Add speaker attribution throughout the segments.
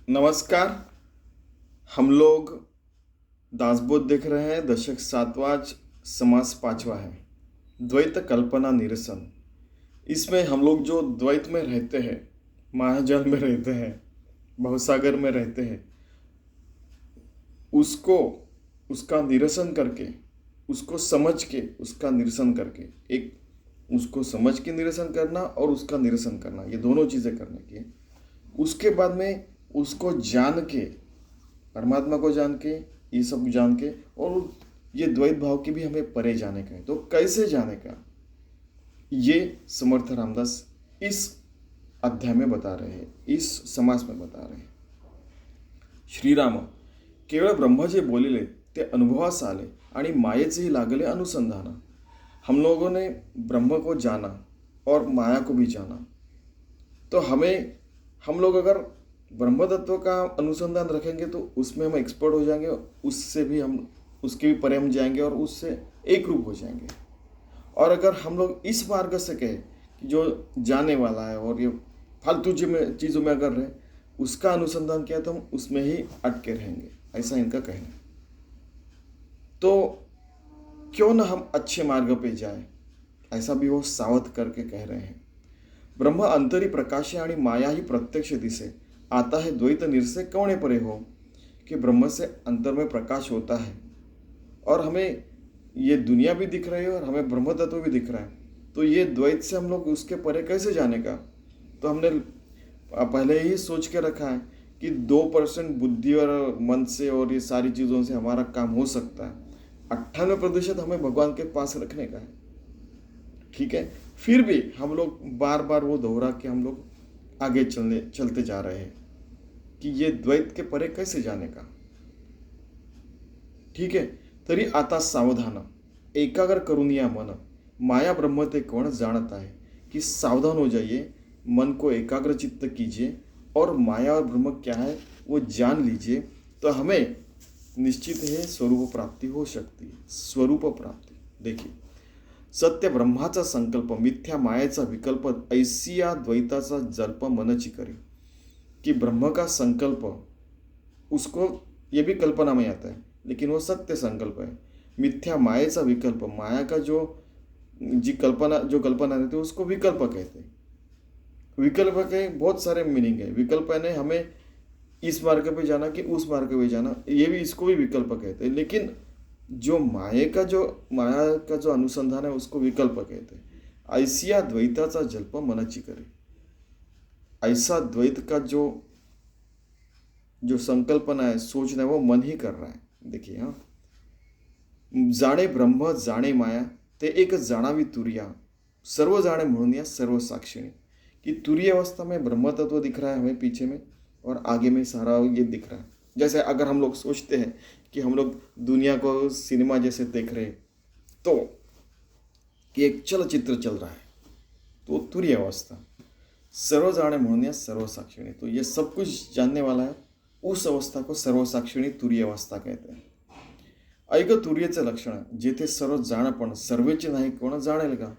Speaker 1: नमस्कार। हम लोग दासबोध देख रहे हैं। दशक 7वां, समास 5वां है, द्वैत कल्पना निरसन। इसमें हम लोग जो द्वैत में रहते हैं, मायाजाल में रहते हैं, भवसागर में रहते हैं, उसको उसका निरसन करके, उसको समझ के, उसका निरसन करके, एक उसको समझ के निरसन करना और उसका निरसन करना, ये दोनों चीज़ें करने की है। उसके बाद में उसको जान के, परमात्मा को जान के, ये सब जान के, और ये द्वैत भाव की भी हमें परे जाने का है। तो कैसे जाने का, ये समर्थ रामदास इस अध्याय में बता रहे हैं, इस समास में बता रहे हैं। श्रीराम, केवळ ब्रह्म जे बोलिले ते अनुभवास आले आणि मायेचेही लागले अनुसंधान। हम लोगों ने ब्रह्म को जाना और माया को भी जाना। तो हम लोग अगर ब्रह्म तत्व का अनुसंधान रखेंगे तो उसमें हम एक्सपर्ट हो जाएंगे, उससे भी हम, उसके भी परे हम जाएंगे और उससे एक रूप हो जाएंगे। और अगर हम लोग इस मार्ग से कहें कि जो जाने वाला है और ये फालतू चीज़ों में अगर रहे, उसका अनुसंधान किया तो हम उसमें ही अटके रहेंगे, ऐसा इनका कहना है। तो क्यों ना हम अच्छे मार्ग पे जाए, ऐसा भी वो सावध करके कह रहे हैं। ब्रह्म अंतरी प्रकाशे आणि माया ही प्रत्यक्ष दिसे, आता है द्वैत निरसे कौने परे हो। कि ब्रह्म से अंतर में प्रकाश होता है और हमें ये दुनिया भी दिख रही है और हमें ब्रह्म तत्व भी दिख रहा है। तो ये द्वैत से हम लोग उसके परे कैसे जाने का। तो हमने पहले ही सोच के रखा है कि 2% बुद्धि और मन से और ये सारी चीज़ों से हमारा काम हो सकता है, 98% हमें भगवान के पास रखने का है। ठीक है, फिर भी हम लोग बार बार वो दोहरा के हम लोग आगे चलते जा रहे हैं कि ये द्वैत के परे कैसे जाने का। ठीक है, तरी आता सावधान एकाग्र करून या मन, माया ब्रह्म ते कौन जानता है। कि सावधान हो जाइए, मन को एकाग्र चित्त कीजिए और माया और ब्रह्म क्या है वो जान लीजिए। तो हमें निश्चित है स्वरूप प्राप्ति हो सकती है। स्वरूप प्राप्ति देखिए, सत्य ब्रह्माचा संकल्प, मिथ्या मायेचा विकल्प, ऐसी या द्वैताचा जल्प मनची करी। कि ब्रह्म का संकल्प, उसको ये भी कल्पना में आता है, लेकिन वो सत्य संकल्प है। मिथ्या मायेचा विकल्प, माया का जो कल्पना रहती है उसको विकल्प कहते हैं। विकल्प के बहुत सारे मीनिंग है। विकल्प यानी हमें इस मार्ग पे जाना कि उस मार्ग पे जाना, ये भी, इसको भी विकल्प कहते हैं। लेकिन जो माया का जो अनुसंधान है उसको विकल्प कहते हैं। ऐसिया द्वैताचा जल्प मनची करे, ऐसा द्वैत का जो संकल्पना है, सोचना है, वो मन ही कर रहा है। देखिए, हाँ, जाणे ब्रह्म जाणे माया, ते एक जाणावी तुरिया, सर्व जाणे म्हणून या सर्व साक्षिणी। कि तुरीय अवस्था में ब्रह्म तत्व दिख रहा है हमें पीछे में, और आगे में सारा ये दिख रहा है। जैसे अगर हम लोग सोचते हैं कि हम लोग दुनिया को सिनेमा जैसे देख रहे हैं, तो कि एक चलचित्र चल रहा है, तो तुरीय अवस्था। सर्व जाणे म्हणून या सर्व साक्षिणी, तो ये सब कुछ जानने वाला है, उस अवस्था को सर्व साक्षिणी तुरीय अवस्था कहते हैं। ऐक तुरीयचं लक्षण, जेथे सर्व जाणपण सर्वेचे नाही कोण जानेल का।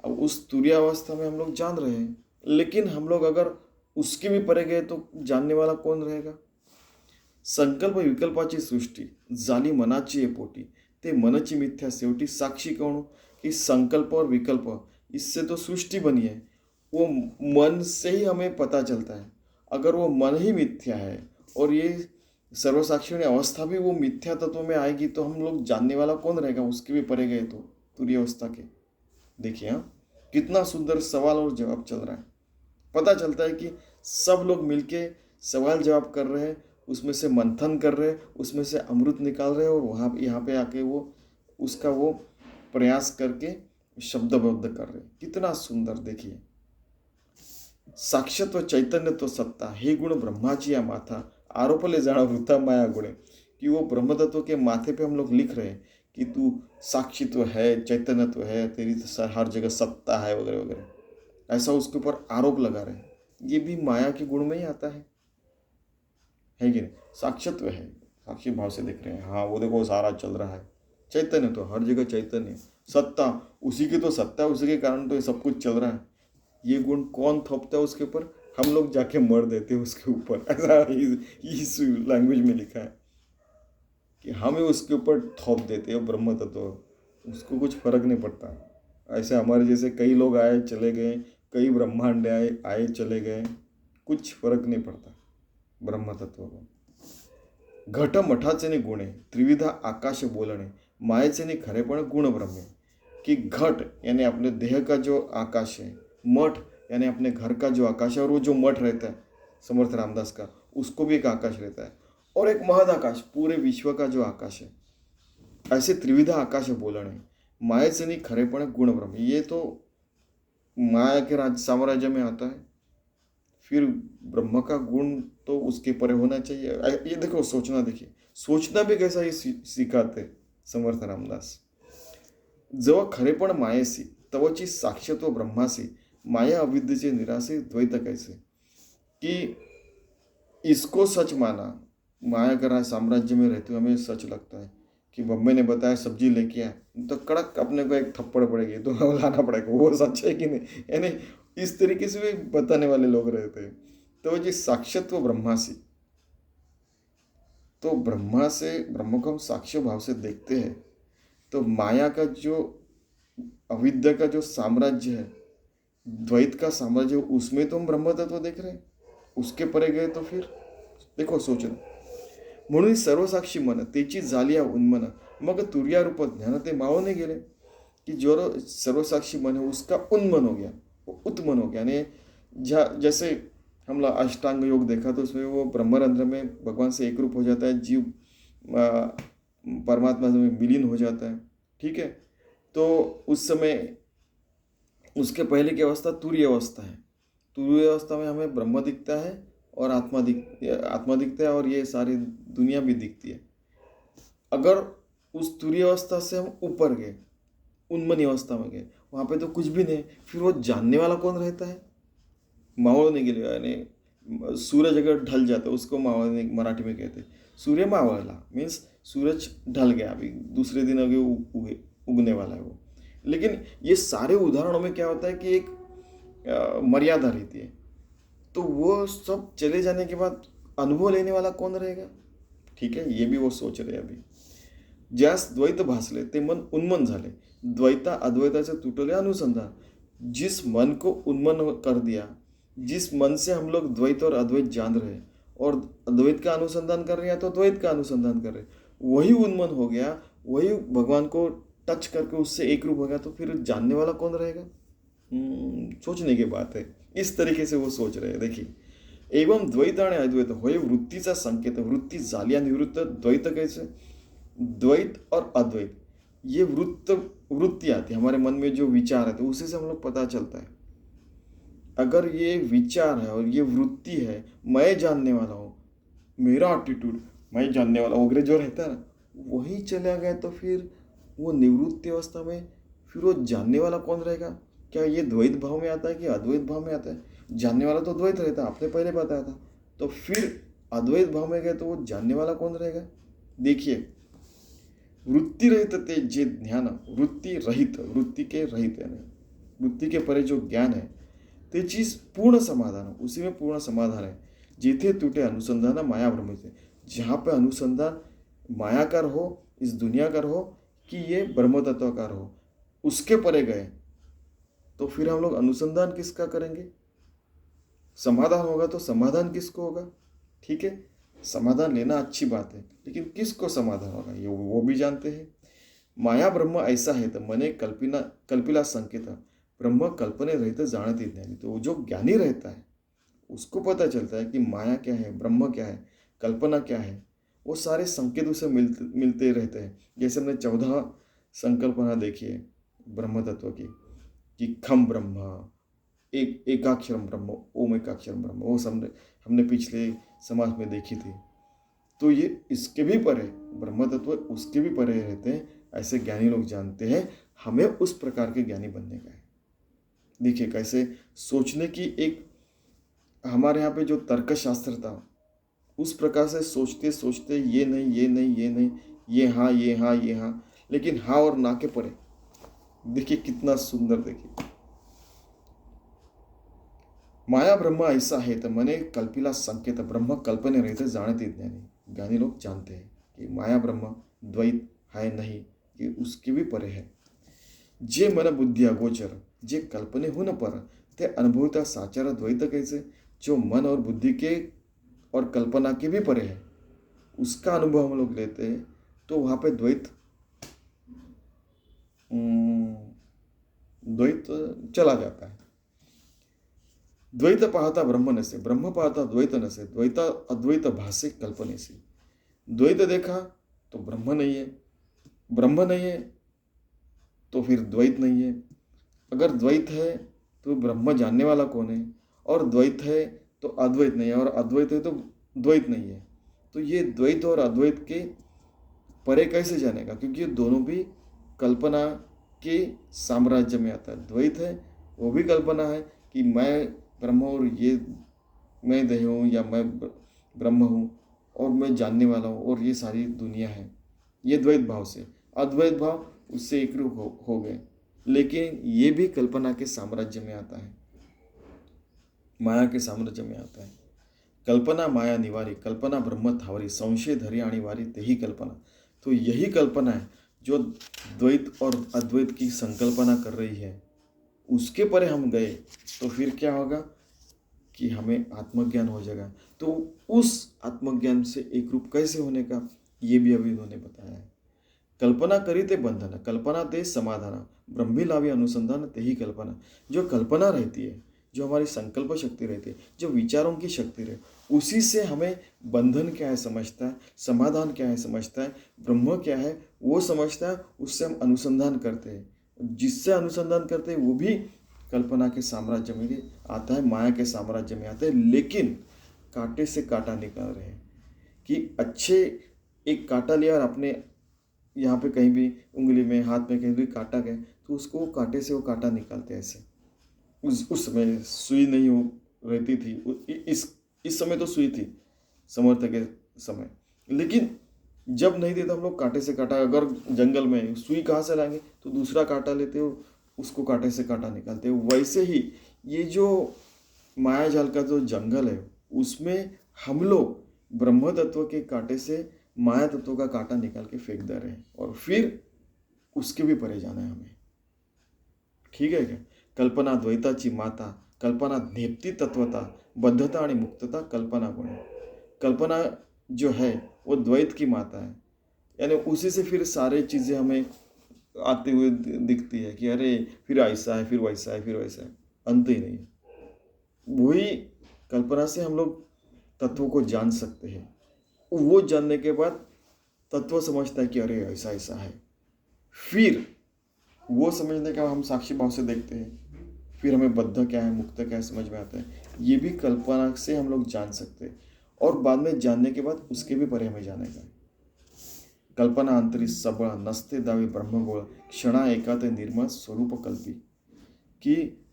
Speaker 1: अब उस तुरीय अवस्था में हम लोग जान रहे हैं, लेकिन हम लोग अगर उसके भी परे गए तो जानने वाला कौन रहेगा। संकल्प विकल्पाची सृष्टी, जाली मनाची ये पोटी, ते मनची मिथ्या शेवटी साक्षी कौन। कि संकल्प और विकल्प, इससे तो सृष्टि बनी है, वो मन से ही हमें पता चलता है। अगर वो मन ही मिथ्या है और ये सर्वसाक्षिणी अवस्था भी वो मिथ्या तत्व में आएगी, तो हम लोग जानने वाला कौन रहेगा उसके भी परे गए तो तुरीय अवस्था के। देखिए, हाँ, कितना सुंदर सवाल और जवाब चल रहा है। पता चलता है कि सब लोग मिलके सवाल जवाब कर रहे हैं, उसमें से मंथन कर रहे हैं, उसमें से अमृत निकाल रहे हैं, और वहाँ यहाँ पे आके वो उसका वो प्रयास करके शब्दबद्ध कर रहे हैं। कितना सुंदर। देखिए, साक्षत्व चैतन्यत्व सत्ता, हे गुण ब्रह्माची या माथा, आरोपले जाना वृथा माया गुणे। कि वो ब्रह्म तत्व के माथे पे हम लोग लिख रहे हैं कि तू साक्षित्व है, चैतन्यत्व है, तेरी हर जगह सत्ता है, वगैरह वगैरह, ऐसा उसके ऊपर आरोप लगा रहे हैं। ये भी माया के गुण में ही आता है कि नहीं। साक्षित्व है, साक्षी भाव से देख रहे हैं, हाँ वो देखो सारा चल रहा है। चैतन्य तो हर जगह चैतन्य, सत्ता उसी की तो सत्ता है, उसी के कारण तो ये सब कुछ चल रहा है। ये गुण कौन थोपता है उसके ऊपर, हम लोग जाके मर देते हैं उसके ऊपर, ऐसा इस लैंग्वेज में लिखा है कि हमें उसके ऊपर थोप देते हैं ब्रह्म तत्व, उसको कुछ फर्क नहीं पड़ता। ऐसे हमारे जैसे कई लोग आए चले गए, कई ब्रह्मांड आए आए चले गए, कुछ फर्क नहीं पड़ता ब्रह्म तत्व को। घट मठाचे ने गुणे त्रिविधा आकाश बोलणे, मायेचे ने खरेपण गुण ब्रह्मे। कि घट यानी अपने देह का जो आकाश है, मठ यानी अपने घर का जो आकाश है, और वो जो मठ रहता है समर्थ रामदास का, उसको भी एक आकाश रहता है, और एक महद आकाश पूरे विश्व का जो आकाश है। ऐसे त्रिविधा आकाश बोलणे, मायेचे ने खरेपण गुण ब्रह्म। ये तो माया के साम्राज्य में आता है, फिर ब्रह्म का गुण तो उसके परे होना चाहिए। ये देखो सोचना, देखिए सोचना भी कैसा ये सिखाते समर्थ रामदास। जेव्हा खरेपण मायेसी तवची साक्षत्व ब्रह्मासी, माया अविद्येचे निरासे द्वैत कैसे। कि इसको सच माना, माया का साम्राज्य में रहते हुए हमें सच लगता है कि मम्मी ने बताया सब्जी लेके आए, तो कड़क अपने को एक थप्पड़ पड़ेगी तो लाना पड़ेगा, वो सच है कि नहीं। यानी इस तरीके से भी बताने वाले लोग रहते हैं। तो जी साक्षत्व ब्रह्मासी, तो ब्रह्मा से, ब्रह्म को हम साक्ष्य भाव से देखते हैं, तो माया का जो अविद्या का जो साम्राज्य है, द्वैत का साम्राज्य, उसमें तो हम ब्रह्म तत्व देख रहे हैं। उसके परे गए तो फिर देखो सोचना। म्हणून सर्वसाक्षी मन त्याची झालिया उन्मन, मग तुर्यारूप ज्ञान ते मावने गेले। कि जो सर्वसाक्षी मन है उसका उन्मन हो गया, वो उत्मन हो गया। यानी जैसे हम लोग अष्टांग योग देखा तो उसमें वो ब्रह्मरंध्र में भगवान से एक रूप हो जाता है, जीव परमात्मा में विलीन हो जाता है, ठीक है। तो उस समय उसके पहले की अवस्था तुरीय अवस्था है। तुरीय अवस्था में हमें ब्रह्म दिखता है और आत्मा दिखता है, और ये सारी दुनिया भी दिखती है। अगर उस तुरीय अवस्था से हम ऊपर गए, उन्मनी अवस्था में गए, वहाँ पे तो कुछ भी नहीं, फिर वो जानने वाला कौन रहता है। मावळने गेले, यानी सूरज अगर ढल जाता है उसको मावळने मराठी में कहते हैं। सूर्य मावळला मीन्स सूरज ढल गया, अभी दूसरे दिन अभी उगने वाला है वो। लेकिन ये सारे उदाहरणों में क्या होता है कि एक मर्यादा रहती है, तो वो सब चले जाने के बाद अनुभव लेने वाला कौन रहेगा, ठीक है। ये भी वो सोच रहे अभी। ज्यास द्वैत भासले ते मन उन्मन झाले, द्वैता अद्वैताचे तुटले अनुसंधान। जिस मन को उन्मन कर दिया, जिस मन से हम लोग द्वैत और अद्वैत जान रहे और अद्वैत का अनुसंधान कर रहे हैं तो द्वैत का अनुसंधान कर रहे, वही उन्मन हो गया, वही भगवान को टच करके उससे एक रूप हो गया, तो फिर जानने वाला कौन रहेगा। सोचने की बात है। इस तरीके से वो सोच रहे हैं। देखिए, एवं द्वैत आणि अद्वैत होय वृत्तीचा संकेत, वृत्ती झाल्या निवृत्त, द्वैत कैसे, द्वैत और अद्वैत ये वृत्ति आती है हमारे मन में, जो विचार है, तो उसी से हम लोग पता चलता है। अगर ये विचार है और ये वृत्ति है, मैं जानने वाला हूँ, मेरा एटीट्यूड मैं जानने वाला वगैरह जो रहता है ना, वही चला गया, तो फिर वो निवृत्ति अवस्था में फिर वो जानने वाला कौन रहेगा। क्या ये द्वैत भाव में आता है कि अद्वैत भाव में आता है। जानने वाला तो द्वैत रहता है, आपने पहले बताया था। तो फिर अद्वैत भाव में गए तो वो जानने वाला कौन रहेगा। देखिए, वृत्ति रहित ते जे ज्ञान, वृत्ति रहित, वृत्ति के रहित यानी वृत्ति के परे जो ज्ञान है, ते चीज पूर्ण समाधान, उसी में पूर्ण समाधान है। जिथे तुटे अनुसंधान माया ब्रह्म से, जहाँ पे अनुसंधान मायाकार हो, इस दुनियाकार हो, कि ये ब्रह्म तत्वकार हो, उसके परे गए तो फिर हम लोग अनुसंधान किसका करेंगे। समाधान होगा तो समाधान किसको होगा, ठीक है। समाधान लेना अच्छी बात है, लेकिन किसको समाधान होगा ये वो भी जानते हैं। माया ब्रह्म ऐसा है तो मने कल्पिला संकेत, ब्रह्म कल्पने रहते जानते ज्ञानी। तो जो ज्ञानी रहता है उसको पता चलता है कि माया क्या है, ब्रह्म क्या है, कल्पना क्या है। वो सारे संकेत उसे मिलते रहते हैं। जैसे हमने 14 संकल्पना देखी है ब्रह्म तत्व की, कि खम ब्रह्म, एकाक्षरम ब्रह्म, ओम एकाक्षरम ब्रह्म, वो हमने पिछले समाज में देखी थी। तो ये इसके भी परे, ब्रह्म तत्व उसके भी परे रहते हैं, ऐसे ज्ञानी लोग जानते हैं। हमें उस प्रकार के ज्ञानी बनने का है। देखिए कैसे सोचने की एक, हमारे यहाँ पे जो तर्कशास्त्र था, उस प्रकार से सोचते सोचते ये नहीं, ये नहीं, ये नहीं, ये हाँ, ये हाँ, ये हाँ, लेकिन हाँ और ना के परे। देखिए कितना सुंदर, देखिए माया ब्रह्म ऐसा है तो मने कल्पिला संकेत ब्रह्म कल्पने रहते जानते ज्ञानी ज्ञानी लोग जानते हैं कि माया ब्रह्म द्वैत है नहीं, कि उसके भी परे है. जे मन बुद्धि अगोचर जे कल्पने होने पर ते अनुभवता साचार द्वैत कैसे, जो मन और बुद्धि के और कल्पना के भी परे है उसका अनुभव हम लोग लेते हैं, तो वहाँ पे द्वैत चला जाता है. द्वैत पाहता ब्रह्म नसे, ब्रह्म पाहता द्वैत नसे, द्वैता अद्वैत भासे कल्पने से. द्वैत देखा तो ब्रह्म नहीं है, ब्रह्म नहीं है तो फिर द्वैत नहीं है. अगर द्वैत है तो ब्रह्म जानने वाला कौन है, और द्वैत है तो अद्वैत नहीं है, और अद्वैत है तो द्वैत नहीं है. तो ये द्वैत और अद्वैत के परे कैसे जानेगा, क्योंकि ये दोनों भी कल्पना के साम्राज्य में आता है. द्वैत है वो भी कल्पना है कि मैं ब्रह्म और ये मैं देह हूँ या मैं ब्रह्म हूँ और मैं जानने वाला हूँ और ये सारी दुनिया है, ये द्वैत भाव से. अद्वैत भाव उससे एक रूप हो गए, लेकिन ये भी कल्पना के साम्राज्य में आता है, माया के साम्राज्य में आता है. कल्पना माया निवारी, कल्पना ब्रह्म थावरी, संशय धरी आनी वारी तेही कल्पना. तो यही कल्पना है जो द्वैत और अद्वैत की संकल्पना कर रही है. उसके परे हम गए तो फिर क्या होगा कि हमें आत्मज्ञान हो जाएगा. तो उस आत्मज्ञान से एक रूप कैसे होने का ये भी अभी उन्होंने बताया है. कल्पना करी ते बंधन, कल्पना ते समाधान, ब्रह्मी लावी अनुसंधान ते ही कल्पना. जो कल्पना रहती है, जो हमारी संकल्प शक्ति रहती है, जो विचारों की शक्ति रहे, उसी से हमें बंधन क्या है समझता है, समाधान क्या है समझता है, ब्रह्म क्या है वो समझता है. उससे हम अनुसंधान करते हैं, जिससे अनुसंधान करते हैं वो भी कल्पना के साम्राज्य में आता है, माया के साम्राज्य में आता है. लेकिन कांटे से कांटा निकाल रहे हैं कि अच्छे एक कांटा लिया और अपने यहाँ पे कहीं भी उंगली में हाथ में कहीं भी काटा गया तो उसको कांटे से वो कांटा निकालते हैं ऐसे. उस समय सुई नहीं हो रहती थी, इस समय तो सुई थी समर्थ के समय, लेकिन जब नहीं थे तो हम लोग कांटे से काटा. अगर जंगल में सुई कहाँ से लाएंगे तो दूसरा कांटा लेते हो, उसको कांटे से कांटा निकालते हो. वैसे ही ये जो माया जाल का जो जंगल है उसमें हम लोग ब्रह्म तत्व के कांटे से माया तत्व का कांटा निकाल के फेंक दे रहे हैं, और फिर उसके भी परे जाना है हमें. ठीक है क्या. कल्पना द्वैताची माता, कल्पना नेपती तत्वता, बद्धता आणि मुक्तता कल्पना गुण. कल्पना जो है वो द्वैत की माता है, यानी उसी से फिर सारे चीज़ें हमें आते हुए दिखती है कि अरे फिर ऐसा है, फिर वैसा है, फिर वैसा है, अंत ही नहीं है. वही कल्पना से हम लोग तत्वों को जान सकते हैं. वो जानने के बाद तत्व समझता है कि अरे ऐसा ऐसा है. फिर वो समझने के बाद हम साक्षी भाव से देखते हैं, फिर हमें बद्ध क्या है मुक्त क्या है समझ में आता है. ये भी कल्पना से हम लोग जान सकते हैं, और बाद में जानने के बाद उसके भी परे हमें जाने का. कल्पना अंतरी सबळ नसते दावी ब्रह्मगोळ, क्षणा एकाते निर्मल स्वरूप कल्पी. कि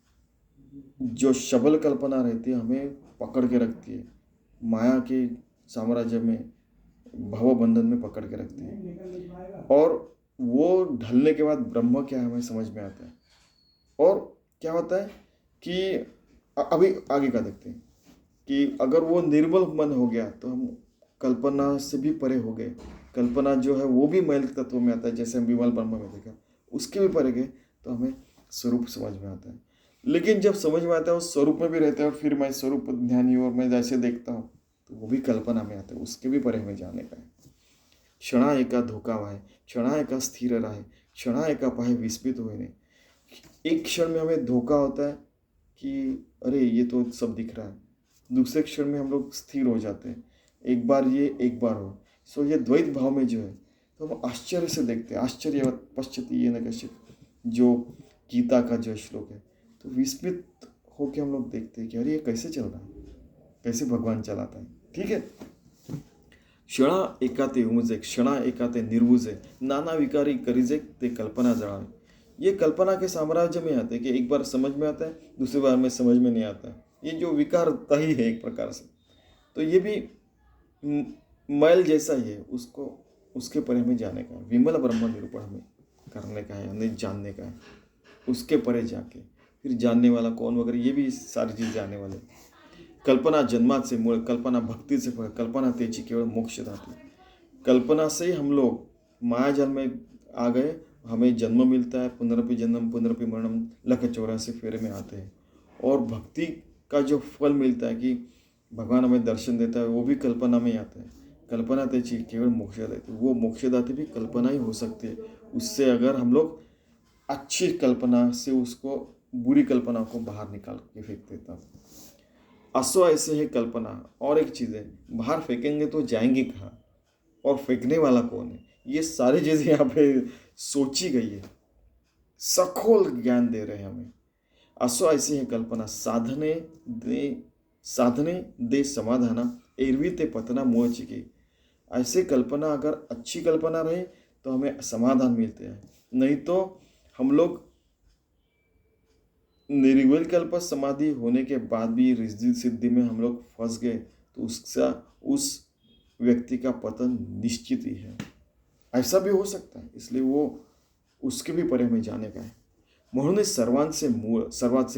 Speaker 1: जो शबल कल्पना रहती है हमें पकड़ के रखती है, माया के साम्राज्य में भव बंधन में पकड़ के रखती है, और वो ढलने के बाद ब्रह्म क्या है हमें समझ में आता है. और क्या होता है कि अभी आगे का देखते हैं कि अगर वो निर्मल मन हो गया तो हम कल्पना से भी परे हो गए. कल्पना जो है वो भी मैल तत्व में आता है, जैसे हम विमल ब्रह्म में देखा, उसके भी परे गए तो हमें स्वरूप समझ में आता है. लेकिन जब समझ में आता है उस स्वरूप में भी रहता है और फिर मैं स्वरूप ध्यानी और मैं जैसे देखता हूँ तो वो भी कल्पना में आता है, उसके भी परे हमें जाने का है. क्षणा एका धोका है, क्षणा एका स्थिर रहे, क्षणा एका पाहे विस्मित हुए नहीं. एक क्षण में हमें धोखा होता है कि अरे ये तो सब दिख रहा है, दूसरे क्षण में हम लोग स्थिर हो जाते हैं, एक बार ये एक बार हो. सो ये द्वैत भाव में जो है तो हम आश्चर्य से देखते हैं. आश्चर्य पश्यति ये न कश्चित्, जो गीता का जो श्लोक है, तो विस्मित होकर हम लोग देखते हैं कि अरे ये कैसे चल रहा है, कैसे भगवान चलाता है. ठीक है. क्षणा एकाते उमजे, क्षणा एकाते निर्वुजे, नाना विकारी करिजे ते कल्पना जळावे. ये कल्पना के साम्राज्य में आते हैं कि एक बार समझ में आता है, दूसरी बार में समझ में नहीं आता है. ये जो विकारता ही है एक प्रकार से, तो ये भी मैल जैसा ही है, उसको उसके परे हमें जाने का है. विमल ब्रह्म निरूपण हमें करने का है, हमें जानने का है. उसके परे जाके फिर जानने वाला कौन वगैरह, ये भी सारी चीज़ें आने वाले। कल्पना जन्माचे मूळ, कल्पना भक्ति से फळ, कल्पना त्याची केवळ मोक्ष धातु। कल्पना से ही हम लोग माया जाल में आ गए, हमें जन्म मिलता है, पुनरपि जन्म पुनरपि मरणम, लख 84 फेरे में आते हैं। और भक्ति का जो फल मिलता है कि भगवान हमें दर्शन देता है, वो भी कल्पना में ही आता है। कल्पना त्याची केवळ मोक्षदाती, वो मोक्षदाती भी कल्पना ही हो सकती है उससे, अगर हम लोग अच्छी कल्पना से उसको बुरी कल्पना को बाहर निकाल के फेंक देता। असो ऐसे है कल्पना। और एक चीज़ है, बाहर फेंकेंगे तो जाएंगे कहाँ, और फेंकने वाला कौन है, ये सारी चीज़ें यहाँ पे सोची गई है, सखोल ज्ञान दे रहे हैं हमें। असो ऐसी है कल्पना, साधने दे समाधाना, एरवी ते पतना मोह की। ऐसे कल्पना अगर अच्छी कल्पना रहे तो हमें समाधान मिलते हैं, नहीं तो हम लोग निर्विकल्प समाधि होने के बाद भी रिद्धि सिद्धि में हम लोग फंस गए तो उस व्यक्ति का पतन निश्चित ही है। ऐसा भी हो सकता है, इसलिए वो उसके भी परे में जाने का है। म्हणून सर्वांचे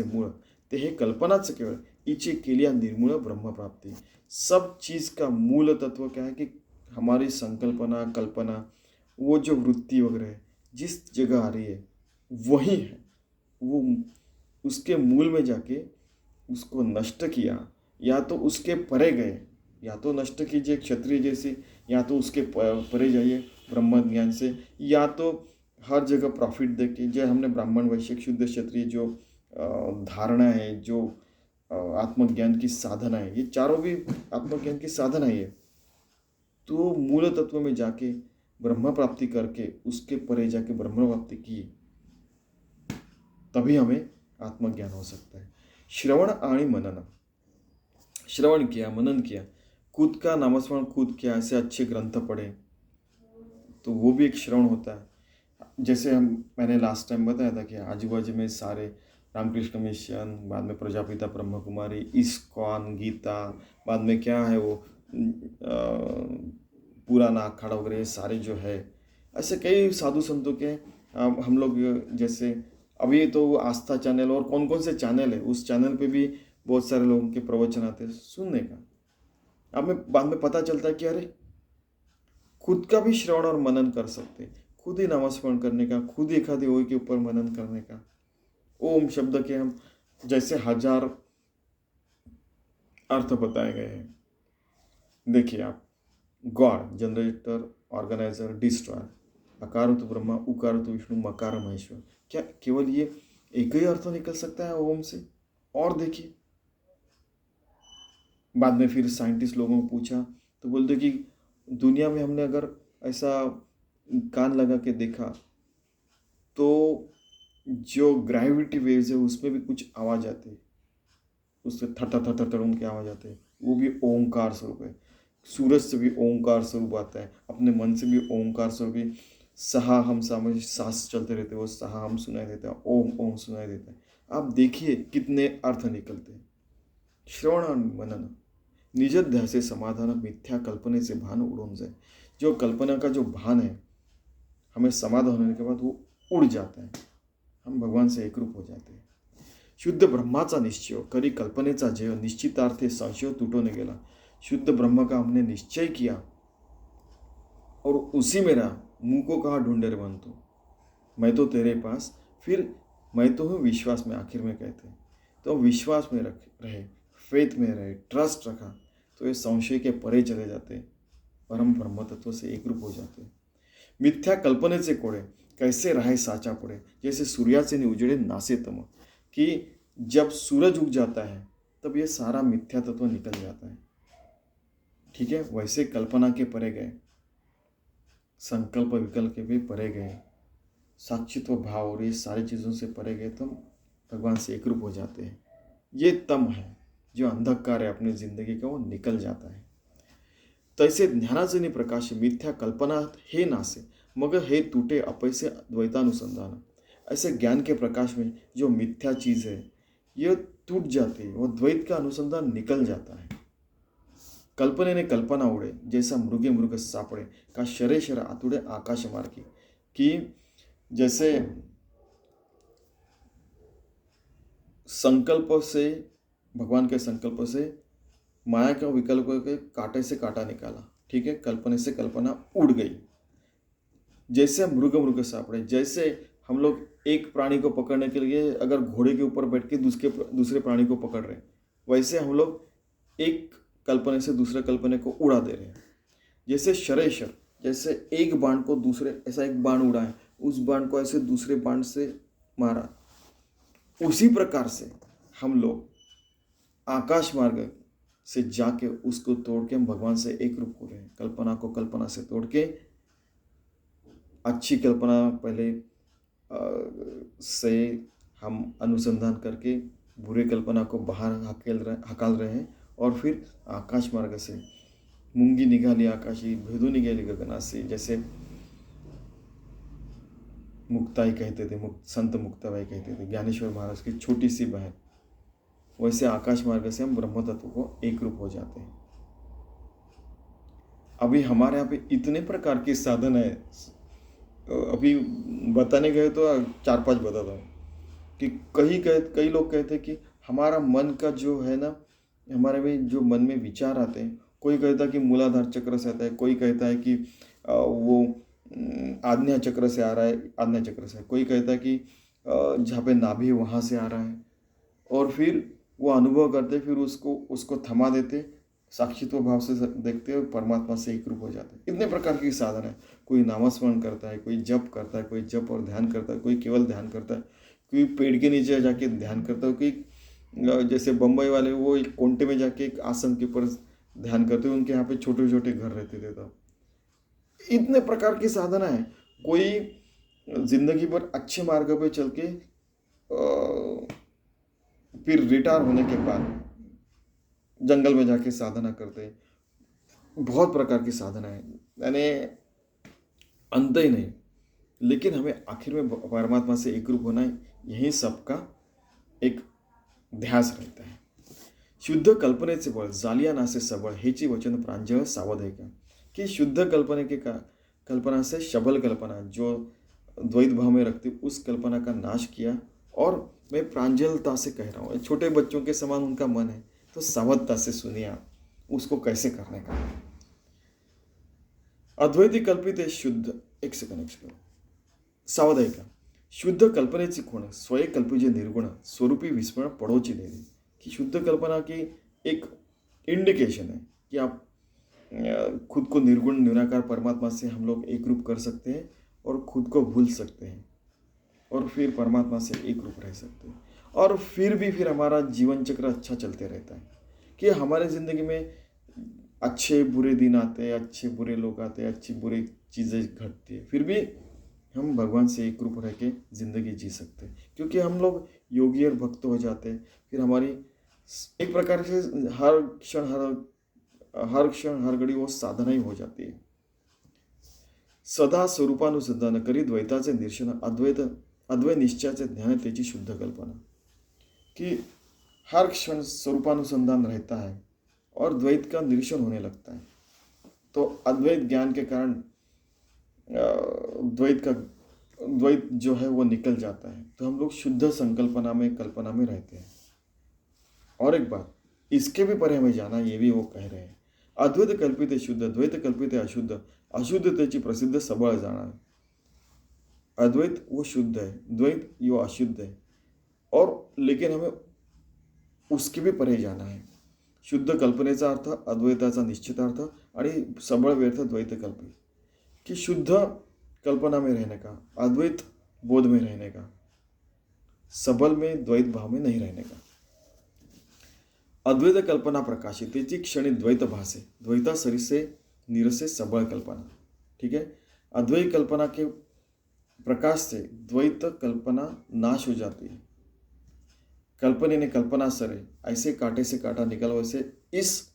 Speaker 1: मूळ ते हे कल्पनाच केवळ, इचे केलिया निर्मूळ ब्रह्म प्राप्ति। सब चीज़ का मूल तत्व क्या है कि हमारी संकल्पना, कल्पना, वो जो वृत्ति वगैरह है जिस जगह आ रही है वही है। वो उसके मूल में जाके उसको नष्ट किया, या तो उसके परे गए, या तो नष्ट कीजिए क्षत्रिय जैसे, या तो उसके परे जाइए ब्रह्म ज्ञान से, या तो हर जगह प्रॉफिट देके, जो हमने ब्राह्मण वैश्य शुद्ध क्षत्रिय जो धारणा है, जो आत्मज्ञान की साधना है, ये चारों भी आत्मज्ञान की साधना ही है। तो मूल तत्व में जाके ब्रह्म प्राप्ति करके उसके परे जाके ब्रह्म प्राप्ति की, तभी हमें आत्मज्ञान हो सकता है। श्रवण आणि मनन, श्रवण किया, मनन किया, खुद का नामस्मरण खुद किया, ऐसे अच्छे ग्रंथ पढ़े तो वो भी एक श्रवण होता है। जैसे मैंने लास्ट टाइम बताया था कि आजू बाजू में सारे रामकृष्ण मिशन, बाद में प्रजापिता ब्रह्म कुमारी, इस्कॉन, गीता, बाद में क्या है वो पुराना अखाड़ा वगैरह, सारे जो है ऐसे कई साधु संतों के हम लोग, जैसे अभी तो आस्था चैनल और कौन कौन से चैनल है, उस चैनल पे भी बहुत सारे लोगों के प्रवचन आते हैं सुनने का। अब में बाद में पता चलता है कि अरे खुद का भी श्रवण और मनन कर सकते, खुद ही नामस्मरण करने का, खुद एखादी ओय के ऊपर मनन करने का। ओम शब्द के हम जैसे 1000 अर्थ बताए गए हैं। देखिए आप, गॉड जनरेटर, ऑर्गेनाइजर, डिस्ट्रॉयर, अकार तो ब्रह्मा, उकार तो विष्णु, मकार महेश्वर। क्या केवल ये एक ही अर्थ निकल सकता है ओम से? और देखिए, बाद में फिर साइंटिस्ट लोगों को पूछा तो बोलते कि दुनिया में हमने अगर ऐसा कान लगा के देखा तो जो ग्रेविटी वेव्स है उसमें भी कुछ आवाज़ आती है, उससे थटा थटा थड़ूम की आवाज़ आती है, वो भी ओंकार स्वरूप है। सूरज से भी ओंकार स्वरूप आता है, अपने मन से भी ओंकार स्वरूप ही सहा हम सामने सांस चलते रहते हैं, वो सहा हम सुनाई देता है, ओम ओम सुनाई देता है। आप देखिए कितने अर्थ निकलते हैं। श्रवण और मनन, निज ध्यासे समाधान, मिथ्या कल्पने से भान उड़ून जाए। जो कल्पना का जो भान है, हमें समाधान होने के बाद वो उड़ जाता है, हम भगवान से एकरूप हो जाते हैं। शुद्ध ब्रह्माचा निश्चय करी कल्पनेचा जय, निश्चितार्थे संशय तुटोने गेला। शुद्ध ब्रह्म का हमने निश्चय किया और उसी में रहा। मुंह को कहा ढूंढे रे बंतु, मैं तो तेरे पास, फिर मैं तो हूँ विश्वास में, आखिर में कहते हैं। तो विश्वास में रहे, फेथ में रहे, ट्रस्ट रखा, तो ये संशय के परे चले जाते हैं, परम ब्रह्म तत्व से एकरूप हो जाते हैं। मिथ्या कल्पने से कोड़े, कैसे रहे साचा पड़े, जैसे सूर्याचे ने उजड़े नासे तम, कि जब सूरज उग जाता है तब ये सारा मिथ्या तत्व निकल जाता है। ठीक है, वैसे कल्पना के परे गए, संकल्प विकल्प के भी परे गए, साक्षित्व भाव और ये सारी चीज़ों से परे गए, तो भगवान से एकरूप हो जाते हैं। ये तम है, जो अंधकार है अपनी जिंदगी का, वो निकल जाता है। तैसे ज्ञानाजनी प्रकाश मिथ्या कल्पना हे नासे, मगर हे टूटे अपैसे द्वैतानुसंधान। ऐसे ज्ञान के प्रकाश में जो मिथ्या चीज़ है ये टूट जाती है, वो द्वैत का अनुसंधान निकल जाता है। कल्पने ने कल्पना उड़े, जैसा मृगे मृग सापड़े, का शरे शर आतुड़े आकाश मार्गी। कि जैसे संकल्प से, भगवान के संकल्प से माया के विकल्प के कांटे से कांटा निकाला, ठीक है, कल्पना से कल्पना उड़ गई। जैसे मृग मृग सापड़े, जैसे हम लोग एक प्राणी को पकड़ने के लिए अगर घोड़े के ऊपर बैठ के दूसरे प्राणी को पकड़ रहे हैं, वैसे हम लोग एक कल्पना से दूसरे कल्पना को उड़ा दे रहे हैं। जैसे शरय शर, जैसे एक बाण को दूसरे, ऐसा एक बाण उड़ा है, उस बाण को ऐसे दूसरे बाण से मारा, उसी प्रकार से हम लोग आकाश मार्ग से जाके उसको तोड़ के हम भगवान से एक रूप हो रहे हैं। कल्पना को कल्पना से तोड़ के अच्छी कल्पना पहले से हम अनुसंधान करके बुरे कल्पना को बाहर हकाल रहे हैं, और फिर आकाश मार्ग से मुंगी निघाली आकाशी भेदू निघाली गगनासी, जैसे मुक्ताई कहते थे, संत मुक्ताबाई कहते थे, ज्ञानेश्वर महाराज की छोटी सी बहन, वैसे आकाश मार्ग से हम ब्रह्म तत्व को एक रूप हो जाते हैं। अभी हमारे यहाँ पे इतने प्रकार के साधन है, अभी बताने गए तो 4-5 बताता हूँ कि कई लोग कहते हैं कि हमारा मन का जो है ना, हमारे में जो मन में विचार आते हैं, कोई कहता है कि मूलाधार चक्र से आता है, कोई कहता है कि वो आज्ञा चक्र से आ रहा है, आज्ञा चक्र से, कोई कहता है कि जहाँ पे नाभि वहाँ से आ रहा है, और फिर वो अनुभव करते, फिर उसको थमा देते, साक्षित्व भाव से देखते हैं, परमात्मा से एक रूप हो जाते हैं। इतने प्रकार की साधन है, कोई नामस्मरण करता है, कोई जप करता है, कोई जप और ध्यान करता है, कोई केवल ध्यान करता है, कोई पेड़ के नीचे जाके ध्यान करता है, कोई जैसे बम्बई वाले वो एक कोंटे में जाके एक आसन के ऊपर ध्यान करते हैं, उनके यहाँ पे छोटे छोटे घर रहते थे। तो इतने प्रकार की साधना है। कोई जिंदगी भर अच्छे मार्ग पे चल के फिर रिटायर होने के बाद जंगल में जाके साधना करते हैं। बहुत प्रकार की साधना है, यानी अंत ही नहीं। लेकिन हमें आखिर में परमात्मा से एक रूप होना है, यही सबका एक ध्यास रहता है। शुद्ध कल्पनेचे बळ जालिया नासे सबळ, हेची वचन प्रांजळ सावध आहे का, कि शुद्ध कल्पना से सबल कल्पना जो द्वैत भाव में रखती, उस कल्पना का नाश किया। और मैं प्रांजलता से कह रहा हूँ, छोटे बच्चों के समान उनका मन है, तो सावधता से सुनिए आप उसको कैसे करने का। अद्वैती कल्पित है शुद्ध, एक सेकंड सावध आहे का, शुद्ध कल्पनेची खूण स्वयं कल्पिजे निर्गुण स्वरूपी विस्मरण पडोची देरी, कि शुद्ध कल्पना की एक इंडिकेशन है कि आप खुद को निर्गुण निराकार परमात्मा से हम लोग एक रूप कर सकते हैं, और खुद को भूल सकते हैं, और फिर परमात्मा से एक रूप रह सकते हैं। और फिर हमारा जीवन चक्र अच्छा चलते रहता है, कि हमारे ज़िंदगी में अच्छे बुरे दिन आते हैं, अच्छे बुरे लोग आते हैं, अच्छी बुरी चीज़ें घटती है, फिर भी हम भगवान से एक रूप रह के ज़िंदगी जी सकते हैं, क्योंकि हम लोग योगी और भक्त हो जाते हैं। फिर हमारी एक प्रकार से हर क्षण हर घड़ी वो साधना ही हो जाती है। सदा स्वरूपानुसंधान करी द्वैताचे निरसन अद्वैत निश्चयाचे ज्ञान त्याची शुद्ध कल्पना, कि हर क्षण स्वरूपानुसंधान रहता है और द्वैत का निरीक्षण होने लगता है। तो अद्वैत ज्ञान के कारण द्वैत जो है वो निकल जाता है, तो हम लोग शुद्ध संकल्पना में कल्पना में रहते हैं। और एक बात, इसके भी परे हमें जाना, ये भी वो कह रहे हैं, अद्वैत कल्पित है शुद्ध, द्वैत कल्पित है अशुद्ध, अशुद्धतेची प्रसिद्ध सबळ जाना। अद्वैत वो शुद्ध है, द्वैत यो अशुद्ध है, और लेकिन हमें उसके भी परे जाना है। शुद्ध कल्पनेचा अर्थ अद्वैताचा निश्चितार्थ, आणि सबळ व्यर्थ द्वैत कल्पित, कि शुद्ध कल्पना में रहने का, अद्वैत बोध में रहने का, सबल में द्वैत भाव में नहीं रहने का। अद्वैत कल्पना प्रकाशित त्याची क्षणी द्वैत भासे, द्वैता सरिसे निरसे सबल कल्पना, ठीक है। अद्वैत कल्पना के प्रकाश से द्वैत कल्पना नाश हो जाती है। कल्पने ने कल्पना सरे, ऐसे कांटे से कांटा निकल, वैसे इस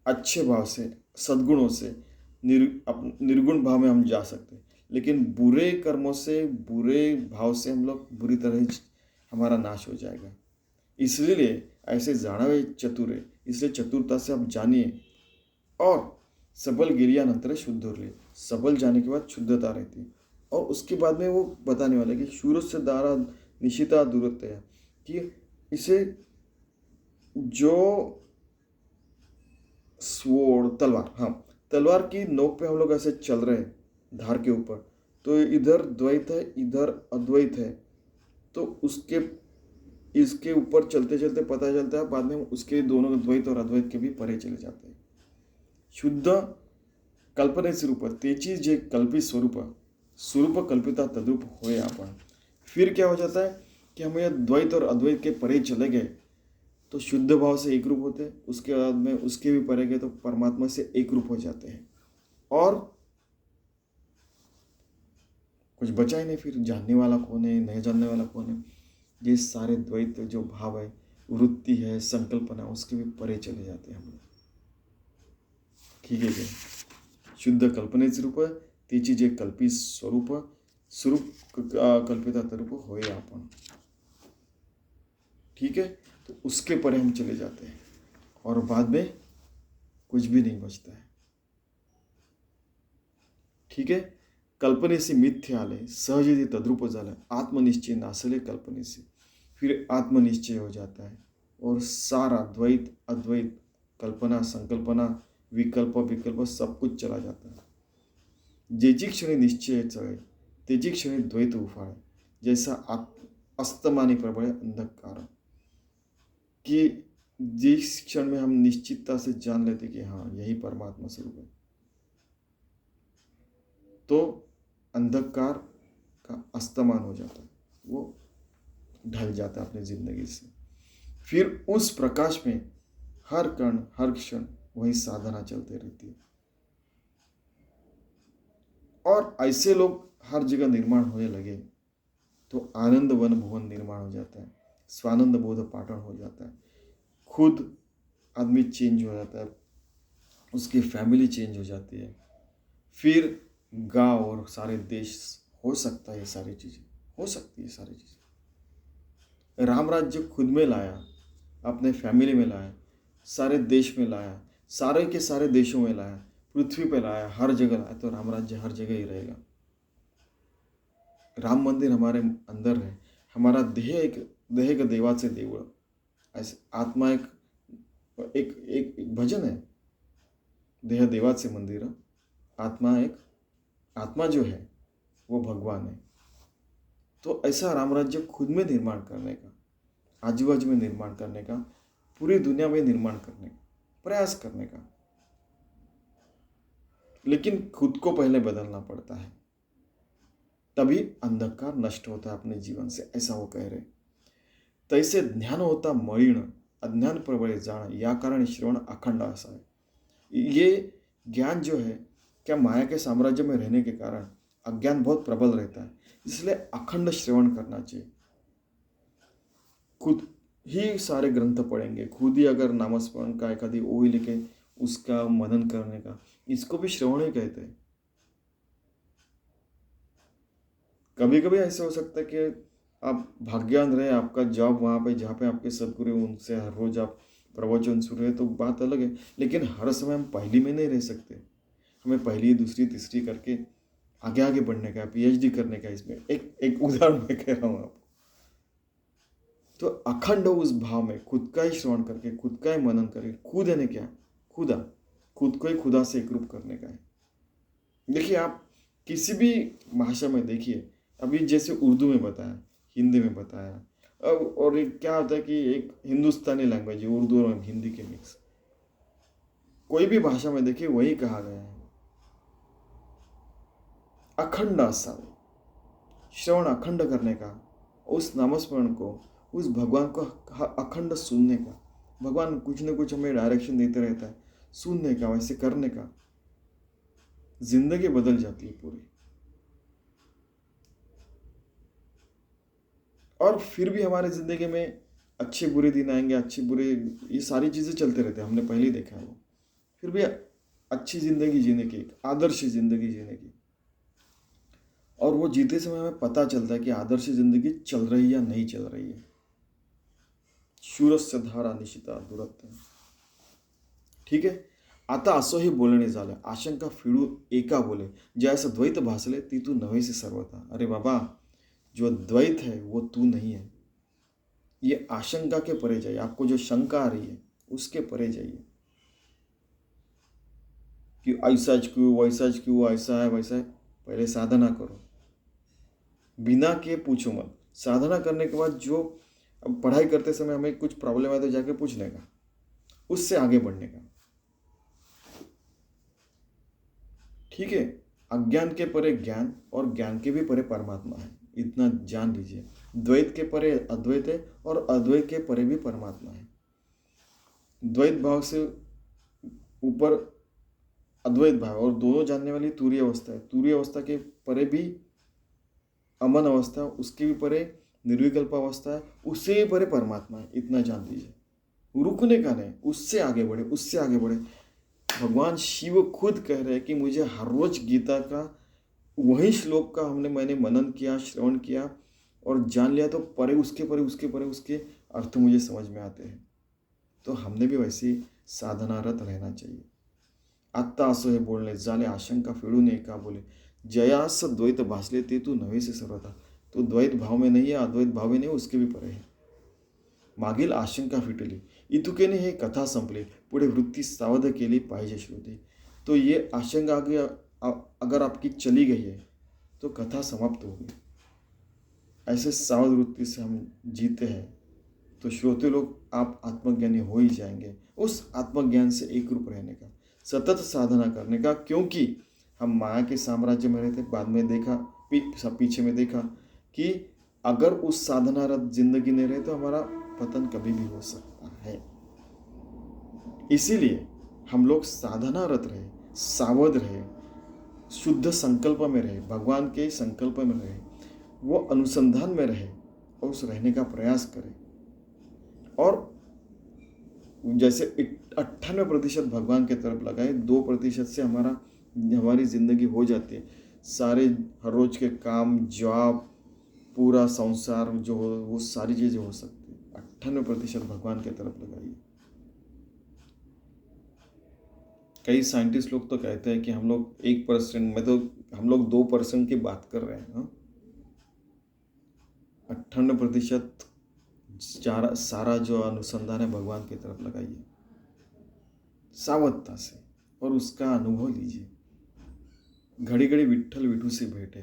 Speaker 1: अच्छे भाव से, सद्गुणों से निर्गुण भाव में हम जा सकते हैं। लेकिन बुरे कर्मों से, बुरे भाव से हम लोग बुरी तरह हमारा नाश हो जाएगा। इसलिए ऐसे जानावे चतुर है, इसलिए चतुरता से आप जानिए। और सबल गिरियानंतर शुद्ध उरले, सबल जाने के बाद शुद्धता रहती है। और उसके बाद में वो बताने वाला है कि शूर से दारा निशिता दूरत्या, कि इसे जो स्वॉर्ड तलवार, हाँ, तलवार की नोक पे हम लोग ऐसे चल रहे हैं धार के ऊपर, तो इधर द्वैत है इधर अद्वैत है, तो उसके इसके ऊपर चलते चलते पता चलता है बाद में उसके दोनों द्वैत और अद्वैत के भी परे चले जाते हैं. शुद्ध कल्पनेचे रूप तेची जे कल्पित स्वरूप स्वरूप कल्पिता तद्रूप होय आपण. फिर क्या हो जाता है कि हम यह द्वैत और अद्वैत के परे चले गए तो शुद्ध भाव से एक रूप होते हैं, उसके बाद में उसके भी परे गए तो परमात्मा से एक रूप हो जाते हैं और कुछ बचा ही नहीं. फिर जानने वाला कौन है, नहीं जानने वाला कौन है. ये सारे द्वैत जो भाव है, वृत्ति है, संकल्पना, उसके भी परे चले जाते हैं हम लोग. ठीक है क्या? शुद्ध कल्पनेचे रूप तिची जे कल्पित स्वरूप स्वरूप कल्पिता रूप होय आपण. ठीक है, तो उसके परे हम चले जाते हैं और बाद में कुछ भी नहीं बचता है. ठीक है, कल्पनेसे मिथ्य आले, सहज यदि तद्रूप झालं, आत्मनिश्चय नासले कल्पनेसे. फिर आत्मनिश्चय हो जाता है और सारा द्वैत अद्वैत कल्पना संकल्पना विकल्प विकल्प सब कुछ चला जाता है. जेची क्षणी निश्चय चळे तेची क्षणी द्वैत उफाळे, जैसा अस्तमानी प्रबळ अंधकार. कि जिस क्षण में हम निश्चितता से जान लेते कि हाँ यही परमात्मा स्वरूप है, तो अंधकार का अस्तमान हो जाता है, वो ढल जाता है अपनी जिंदगी से. फिर उस प्रकाश में हर कण हर क्षण वही साधना चलते रहती है. और ऐसे लोग हर जगह निर्माण होने लगे तो आनंद वन भुवन निर्माण हो जाता है, स्वानंद बोध पाटन हो जाता है. खुद आदमी चेंज हो जाता है, उसकी फैमिली चेंज हो जाती है, फिर गांव और सारे देश हो सकता है. ये सारी चीज़ें हो सकती है. सारी चीज़ें राम राज्य खुद में लाया, अपने फैमिली में लाया, सारे देश में लाया, सारे के सारे देशों में लाया, पृथ्वी पे लाया, हर जगह लाया, तो राम राज्य हर जगह ही रहेगा. राम मंदिर हमारे अंदर है, हमारा देह का देवाचे देवळ. ऐसे आत्मा एक एक एक, एक भजन है, देह देवाचे मंदिर, आत्मा जो है वो भगवान है. तो ऐसा राम राज्य खुद में निर्माण करने का, आजू बाजू में निर्माण करने का, पूरी दुनिया में निर्माण करने का प्रयास करने का. लेकिन खुद को पहले बदलना पड़ता है, तभी अंधकार नष्ट होता है अपने जीवन से, ऐसा वो कह रहे. तैसे ज्ञान होता मलिन अज्ञान प्रबळे जाण, या कारण श्रवण अखंड असा है. ये ज्ञान जो है क्या माया के साम्राज्य में रहने के कारण अज्ञान बहुत प्रबल रहता है, इसलिए अखंड श्रवण करना चाहिए. खुद ही सारे ग्रंथ पढ़ेंगे, खुद ही अगर नामस्मरण का एखादी ओई लिखे उसका मनन करने का, इसको भी श्रवण ही कहते हैं. कभी कभी ऐसे हो सकता है कि आप भाग्यवान रहे, आपका जॉब वहाँ पे जहाँ पे आपके सदगुरु उनसे हर रोज आप प्रवचन सुन रहे, तो बात अलग है. लेकिन हर समय हम पहली में नहीं रह सकते, हमें पहली दूसरी तीसरी करके आगे आगे बढ़ने का, PhD करने का. इसमें एक उदाहरण मैं कह रहा हूँ आपको. तो अखंड उस भाव में खुद का ही श्रवण करके, खुद का ही मनन करके, खुद यानी क्या, खुद को ही खुदा से एक रूप करने का है. देखिए आप किसी भी भाषा में देखिए, अभी जैसे उर्दू में बताया, हिंदी में बताया, अब और एक क्या होता है कि एक हिंदुस्तानी लैंग्वेज है, उर्दू और हिंदी के मिक्स. कोई भी भाषा में देखिए वही कहा गया है, अखंड असावे, श्रवण अखंड करने का, उस नामस्मरण को, उस भगवान को अखंड सुनने का. भगवान कुछ न कुछ हमें डायरेक्शन देते रहता है, सुनने का, वैसे करने का. जिंदगी बदल जाती है पूरी. और फिर भी हमारे जिंदगी में अच्छे बुरे दिन आएंगे, अच्छे बुरे ये सारी चीज़ें चलते रहते हैं, हमने पहले ही देखा है वो. फिर भी अच्छी जिंदगी जीने की, एक आदर्श जिंदगी जीने की, और वो जीते समय हमें पता चलता है कि आदर्श जिंदगी चल रही है या नहीं चल रही है. शूरस्य धारा निशिता दुरत्व. ठीक है, आता असोही बोलणे झालं, आशंका फिडू एका बोले, जैसा द्वैत भासले ती तू नव्हे से सर्वथा. अरे बाबा, जो द्वैत है वो तू नहीं है, ये आशंका के परे जाइए। आपको जो शंका आ रही है उसके परे जाइए कि ऐसा क्यों, वैसा क्यों, ऐसा है वैसा है। पहले साधना करो, बिना के पूछो मत। साधना करने के बाद जो, अब पढ़ाई करते समय हमें कुछ प्रॉब्लम आए तो जाके पूछने का, उससे आगे बढ़ने का। ठीक है, अज्ञान के परे ज्ञान और ज्ञान के भी परे परमात्मा है, इतना जान लीजिए। द्वैत के परे अद्वैत है और अद्वैत के परे भी परमात्मा है। द्वैत भाव से ऊपर अद्वैत भाव, और दोनों जानने वाली तुरीय अवस्था है। तुरीय अवस्था के परे भी अमन अवस्था, उसके भी परे निर्विकल्प अवस्था है, उससे भी परे परमात्मा है, इतना जान लीजिए। रुकने का नहीं, उससे आगे बढ़े, उससे आगे बढ़े। भगवान शिव खुद कह रहे हैं कि मुझे हर रोज गीता का वही श्लोक का मैंने मनन किया, श्रवण किया और जान लिया, तो परे उसके परे उसके परे उसके अर्थ मुझे समझ में आते हैं। तो हमने भी वैसे साधनारत रहना चाहिए। आत्ता असो हे बोलणे झाले आशंका फेडू नये का बोले, जयास द्वैत भासले ते तू नव्हे से सर्वथा। तो द्वैत भाव में नहीं है, अद्वैत भाव में नहीं, उसके भी परे है। मागील आशंका फिटली, इतुकेने हे कथा संपली, पुढे वृत्ती सावध केली पाहिजे श्रोते। तो ये आशंका अगर आपकी चली गई है तो कथा समाप्त हो गई। ऐसे सावध वृत्ति से हम जीते हैं तो श्रोते लोग आप आत्मज्ञानी हो ही जाएंगे। उस आत्मज्ञान से एक रूप रहने का, सतत साधना करने का। क्योंकि हम माया के साम्राज्य में रहते, बाद में देखा, पीछे में देखा कि अगर उस साधनारत जिंदगी नहीं रहे तो हमारा पतन कभी भी हो सकता है। इसीलिए हम लोग साधनारत रहे, सावध रहे, शुद्ध संकल्प में रहे, भगवान के संकल्प में रहे, वो अनुसंधान में रहे और उस रहने का प्रयास करें। और जैसे 98% भगवान के तरफ लगाए, 2% से हमारी जिंदगी हो जाती है। सारे हर रोज के काम, जॉब, पूरा संसार जो हो, वो सारी चीजें हो सकती है। 98% भगवान के तरफ लगाइए। कई साइंटिस्ट लोग तो कहते हैं कि हम लोग 1%, मैं तो हम लोग 2% की बात कर रहे हैं। 98% सारा जो अनुसंधान है भगवान की तरफ लगाइए सावधता से और उसका अनुभव लीजिए। घड़ी घड़ी विट्ठल विठू से भेंटे,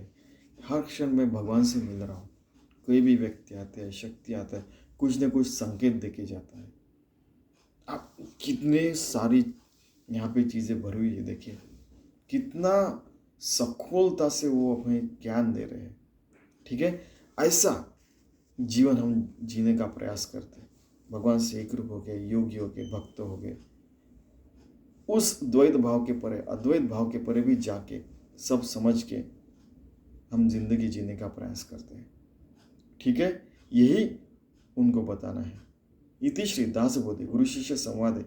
Speaker 1: हर क्षण में भगवान से मिल रहा हूँ। कोई भी व्यक्ति आता है, शक्ति आता है, कुछ न कुछ संकेत देके जाता है। आप कितने सारी यहाँ पे चीज़ें भरी हुई है, देखिए कितना सखोलता से वो हमें ज्ञान दे रहे हैं। ठीक है, ऐसा जीवन हम जीने का प्रयास करते हैं। भगवान से एक रूप हो गए, योगी हो गए, भक्त हो गए, उस द्वैत भाव के परे, अद्वैत भाव के परे भी जाके सब समझ के हम जिंदगी जीने का प्रयास करते हैं। ठीक है, यही उनको बताना है। इति श्री दासबोधे गुरु शिष्य संवादे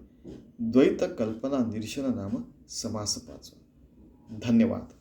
Speaker 1: द्वैत कल्पना निरसन नाम समास 5। धन्यवाद।